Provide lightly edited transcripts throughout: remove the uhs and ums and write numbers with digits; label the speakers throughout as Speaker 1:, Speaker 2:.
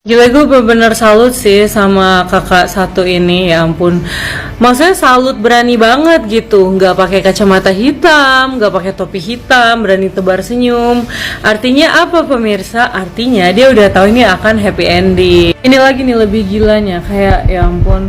Speaker 1: Gila, gue bener-bener salut sih sama kakak satu ini, ya ampun. Maksudnya salut, berani banget gitu, nggak pakai kacamata hitam, nggak pakai topi hitam, berani tebar senyum. Artinya apa pemirsa? Artinya dia udah tahu ini akan happy ending. Ini lagi nih lebih gilanya, kayak ya ampun,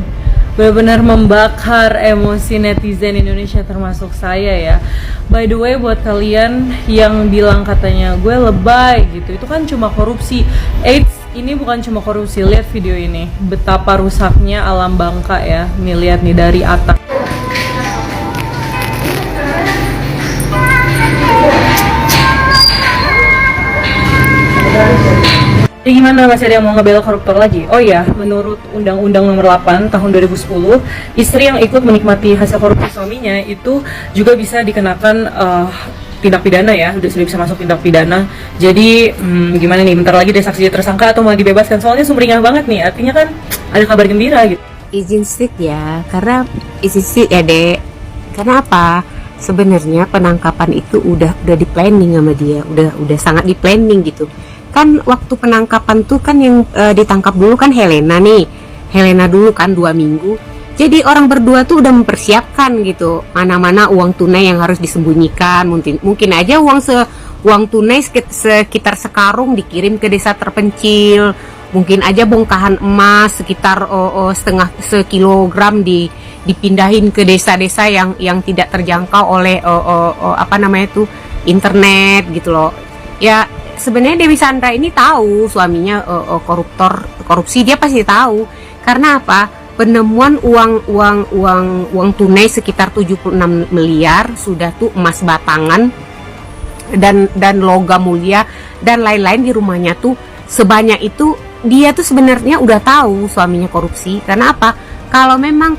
Speaker 1: benar-benar membakar emosi netizen Indonesia termasuk saya ya. By the way, buat kalian yang bilang katanya gue lebay gitu, itu kan cuma korupsi. Eits, ini bukan cuma korupsi. Lihat video ini, betapa rusaknya alam Bangka ya. Nih lihat nih dari atas. Jadi gimana, masih ada yang mau ngebela koruptor lagi? Oh ya, menurut Undang-Undang Nomor 8 Tahun 2010, istri yang ikut menikmati hasil korupsi suaminya itu juga bisa dikenakan tindak pidana ya, sudah bisa masuk tindak pidana. Jadi gimana nih, bentar lagi dia saksi tersangka atau mau dibebaskan? Soalnya sumringah banget nih, artinya kan ada kabar gembira gitu.
Speaker 2: Izin stik ya, karena izin stik ya dek. Karena apa? Sebenarnya penangkapan itu udah di planning sama dia, udah sangat di planning gitu. Kan waktu penangkapan tuh kan yang ditangkap dulu kan Helena nih, Helena dulu kan 2 minggu. Jadi orang berdua tuh udah mempersiapkan gitu, mana-mana uang tunai yang harus disembunyikan. Mungkin aja uang tunai sekitar sekarung dikirim ke desa terpencil. Mungkin aja bongkahan emas sekitar setengah sekilogram dipindahin ke desa-desa yang tidak terjangkau oleh apa namanya tuh internet gitu loh. Ya sebenarnya Dewi Sandra ini tahu suaminya korupsi, dia pasti tahu. Karena apa? Penemuan uang tunai sekitar 76 miliar, sudah tuh emas batangan dan logam mulia dan lain-lain di rumahnya tuh sebanyak itu. Dia tuh sebenarnya udah tahu suaminya korupsi. Karena apa? Kalau memang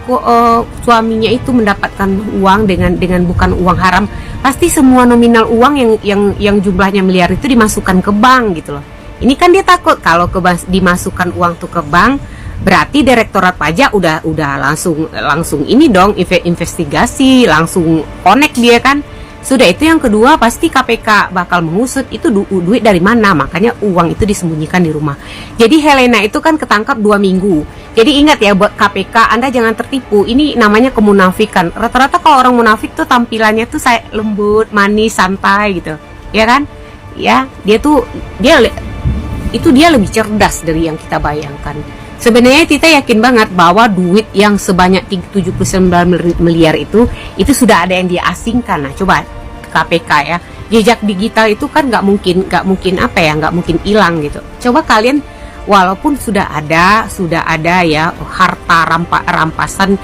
Speaker 2: suaminya itu mendapatkan uang dengan bukan uang haram, pasti semua nominal uang yang jumlahnya miliar itu dimasukkan ke bank gitu loh. Ini kan dia takut kalau dimasukkan uang tuh ke bank, berarti Direktorat Pajak udah langsung ini dong, investigasi, langsung connect dia kan. Sudah itu yang kedua, pasti KPK bakal mengusut itu duit dari mana, makanya uang itu disembunyikan di rumah. Jadi Helena itu kan ketangkap 2 minggu. Jadi ingat ya buat KPK, Anda jangan tertipu, ini namanya kemunafikan. Rata-rata kalau orang munafik tuh tampilannya tuh saya lembut, manis, santai gitu, ya kan? Ya, dia lebih cerdas dari yang kita bayangkan. Sebenarnya kita yakin banget bahwa duit yang sebanyak 79 miliar itu sudah ada yang diasingkan. Nah, coba KPK ya, jejak digital itu kan nggak mungkin hilang gitu. Coba kalian, walaupun sudah ada ya harta rampasan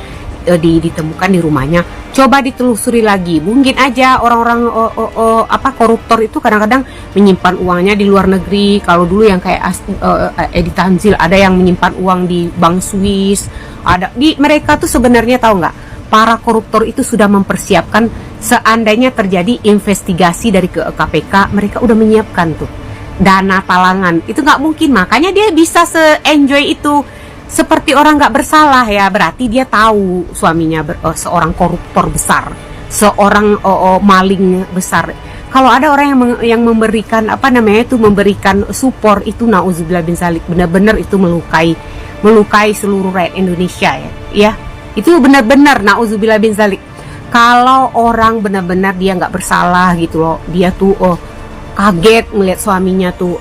Speaker 2: ditemukan di rumahnya, coba ditelusuri lagi. Mungkin aja orang-orang koruptor itu kadang-kadang menyimpan uangnya di luar negeri. Kalau dulu yang kayak Edi Tanzil ada yang menyimpan uang di bank Swiss. Mereka tuh sebenarnya tahu nggak? Para koruptor itu sudah mempersiapkan seandainya terjadi investigasi dari KPK, mereka udah menyiapkan tuh dana talangan. Itu nggak mungkin, makanya dia bisa se-enjoy itu. Seperti orang nggak bersalah ya, berarti dia tahu suaminya seorang koruptor besar, seorang maling besar. Kalau ada orang yang memberikan memberikan support itu, nauzubillah bin zalik, benar-benar itu melukai seluruh rakyat Indonesia ya. Itu benar-benar nauzubillah bin zalik. Kalau orang benar-benar dia nggak bersalah gitu loh, dia tuh kaget melihat suaminya tuh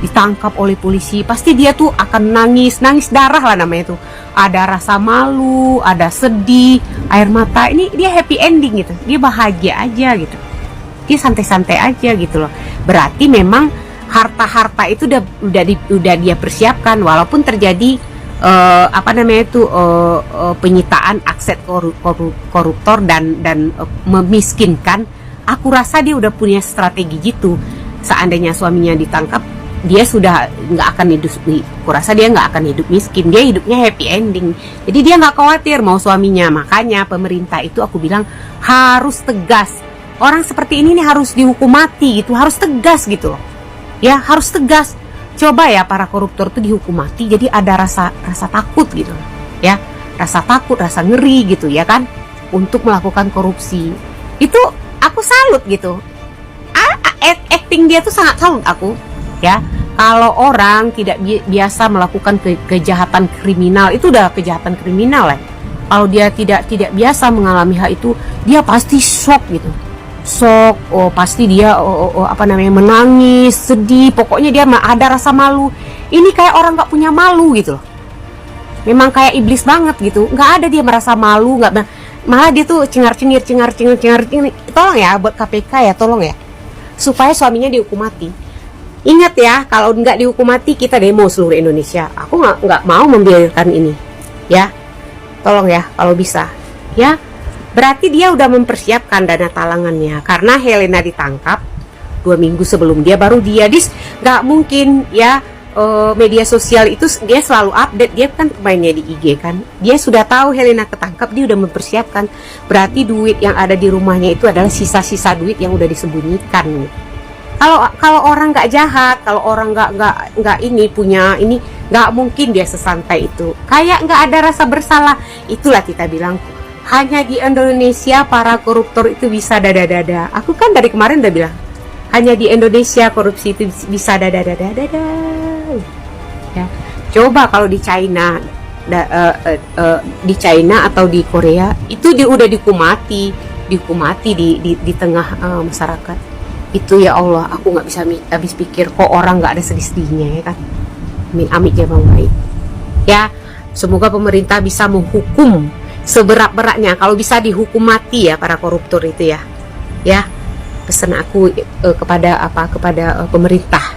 Speaker 2: ditangkap oleh polisi, pasti dia tuh akan nangis darah lah namanya tuh. Ada rasa malu, ada sedih, air mata. Ini dia happy ending gitu, dia bahagia aja gitu, dia santai-santai aja gitu loh. Berarti memang harta itu udah dia persiapkan, walaupun terjadi penyitaan aset koruptor dan memiskinkan. Aku rasa dia udah punya strategi gitu. Seandainya suaminya ditangkap, dia sudah nggak akan hidup. Aku rasa dia nggak akan hidup miskin. Dia hidupnya happy ending. Jadi dia nggak khawatir mau suaminya. Makanya pemerintah itu aku bilang harus tegas. Orang seperti ini nih harus dihukum mati gitu. Harus tegas gitu loh. Ya harus tegas. Coba ya para koruptor itu dihukum mati. Jadi ada rasa takut gitu. Ya rasa takut, rasa ngeri gitu ya kan. Untuk melakukan korupsi. Itu aku salut gitu. Acting dia tuh sangat salut aku ya. Kalau orang tidak biasa melakukan kejahatan kriminal, itu udah kejahatan kriminal ya. Kalau dia tidak biasa mengalami hal itu, dia pasti shock gitu. Shock, pasti dia menangis, sedih, pokoknya dia ada rasa malu. Ini kayak orang nggak punya malu gitu loh. Memang kayak iblis banget gitu, nggak ada dia merasa malu, malah dia tuh cengar-cengir. Tolong ya buat KPK ya, tolong ya, supaya suaminya dihukum mati. Ingat ya, kalau nggak dihukum mati kita demo seluruh Indonesia. Aku nggak mau membiarkan ini, ya. Tolong ya, kalau bisa, ya. Berarti dia udah mempersiapkan dana talangannya. Karena Helena ditangkap 2 minggu sebelum dia, baru dia nggak mungkin ya. Media sosial itu dia selalu update, dia kan mainnya di IG kan. Dia sudah tahu Helena ketangkap, dia udah mempersiapkan. Berarti duit yang ada di rumahnya itu adalah sisa-sisa duit yang udah disembunyikan. Kalau orang nggak jahat, kalau orang nggak ini punya ini, nggak mungkin dia sesantai itu. Kayak nggak ada rasa bersalah. Itulah kita bilang, hanya di Indonesia para koruptor itu bisa dada-dada. Aku kan dari kemarin udah bilang, hanya di Indonesia korupsi itu bisa dada-dada. Ya, coba kalau di China, di China atau di Korea itu dia udah dihukum mati di tengah masyarakat. Itu ya Allah, aku nggak bisa habis pikir kok orang nggak ada sedih-sedihnya ya kan. Amit ya Bang Baik. Ya, semoga pemerintah bisa menghukum seberat-beratnya. Kalau bisa dihukum mati ya para koruptor itu ya. Ya, pesan aku kepada pemerintah